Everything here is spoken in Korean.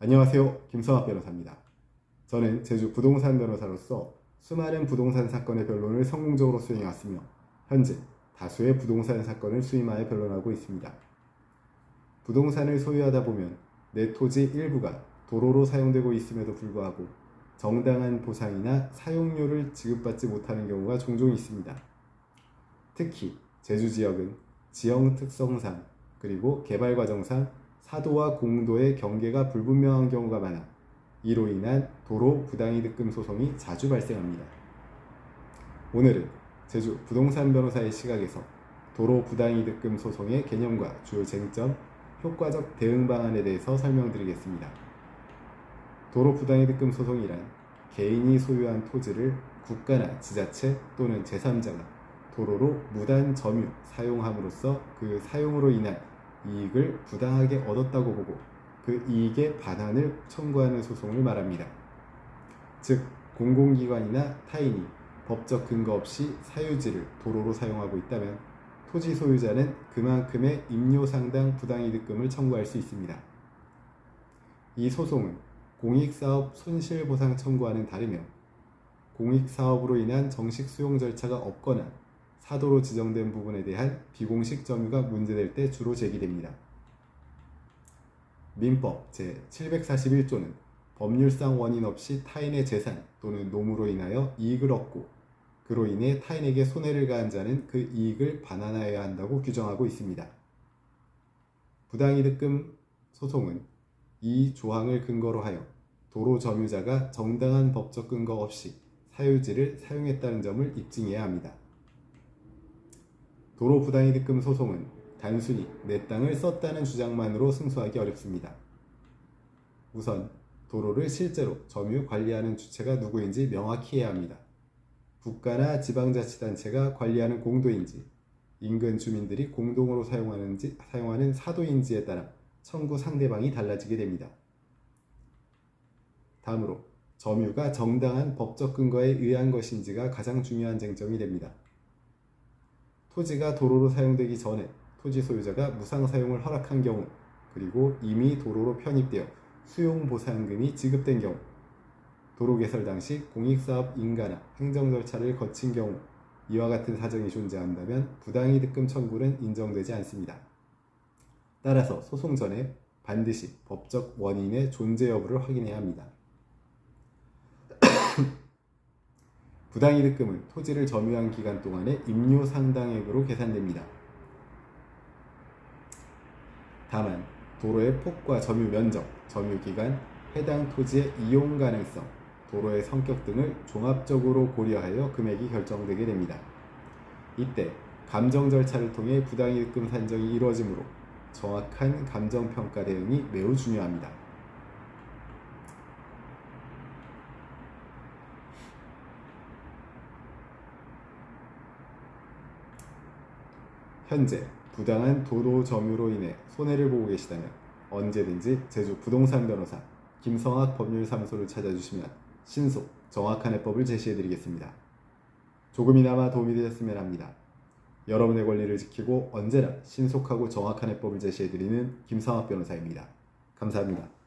안녕하세요. 김성학 변호사입니다. 저는 제주 부동산 변호사로서 수많은 부동산 사건의 변론을 성공적으로 수행해왔으며 현재 다수의 부동산 사건을 수임하여 변론하고 있습니다. 부동산을 소유하다 보면 내 토지 일부가 도로로 사용되고 있음에도 불구하고 정당한 보상이나 사용료를 지급받지 못하는 경우가 종종 있습니다. 특히 제주 지역은 지형 특성상 그리고 개발 과정상 사도와 공도의 경계가 불분명한 경우가 많아 이로 인한 도로 부당이득금 소송이 자주 발생합니다. 오늘은 제주 부동산 변호사의 시각에서 도로 부당이득금 소송의 개념과 주요 쟁점, 효과적 대응 방안에 대해서 설명드리겠습니다. 도로 부당이득금 소송이란 개인이 소유한 토지를 국가나 지자체 또는 제3자가 도로로 무단 점유, 사용함으로써 그 사용으로 인한 이익을 부당하게 얻었다고 보고 그 이익의 반환을 청구하는 소송을 말합니다. 즉, 공공기관이나 타인이 법적 근거 없이 사유지를 도로로 사용하고 있다면 토지 소유자는 그만큼의 임료상당 부당이득금을 청구할 수 있습니다. 이 소송은 공익사업 손실보상 청구와는 다르며 공익사업으로 인한 정식 수용 절차가 없거나 사도로 지정된 부분에 대한 비공식 점유가 문제될 때 주로 제기됩니다. 민법 제741조는 법률상 원인 없이 타인의 재산 또는 노무로 인하여 이익을 얻고 그로 인해 타인에게 손해를 가한 자는 그 이익을 반환하여야 한다고 규정하고 있습니다. 부당이득금 소송은 이 조항을 근거로 하여 도로 점유자가 정당한 법적 근거 없이 사유지를 사용했다는 점을 입증해야 합니다. 도로 부당이득금 소송은 단순히 내 땅을 썼다는 주장만으로 승소하기 어렵습니다. 우선 도로를 실제로 점유 관리하는 주체가 누구인지 명확히 해야 합니다. 국가나 지방자치단체가 관리하는 공도인지 인근 주민들이 공동으로 사용하는 사도인지에 따라 청구 상대방이 달라지게 됩니다. 다음으로 점유가 정당한 법적 근거에 의한 것인지가 가장 중요한 쟁점이 됩니다. 토지가 도로로 사용되기 전에 토지 소유자가 무상 사용을 허락한 경우, 그리고 이미 도로로 편입되어 수용보상금이 지급된 경우, 도로 개설 당시 공익사업 인가나 행정 절차를 거친 경우 이와 같은 사정이 존재한다면 부당이득금 청구는 인정되지 않습니다. 따라서 소송 전에 반드시 법적 원인의 존재 여부를 확인해야 합니다. 부당이득금은 토지를 점유한 기간 동안의 임료상당액으로 계산됩니다. 다만 도로의 폭과 점유 면적, 점유 기간, 해당 토지의 이용 가능성, 도로의 성격 등을 종합적으로 고려하여 금액이 결정되게 됩니다. 이때 감정 절차를 통해 부당이득금 산정이 이루어지므로 정확한 감정평가 대응이 매우 중요합니다. 현재 부당한 도로 점유로 인해 손해를 보고 계시다면 언제든지 제주 부동산 변호사 김성학 법률사무소를 찾아주시면 신속, 정확한 해법을 제시해드리겠습니다. 조금이나마 도움이 되셨으면 합니다. 여러분의 권리를 지키고 언제나 신속하고 정확한 해법을 제시해드리는 김성학 변호사입니다. 감사합니다.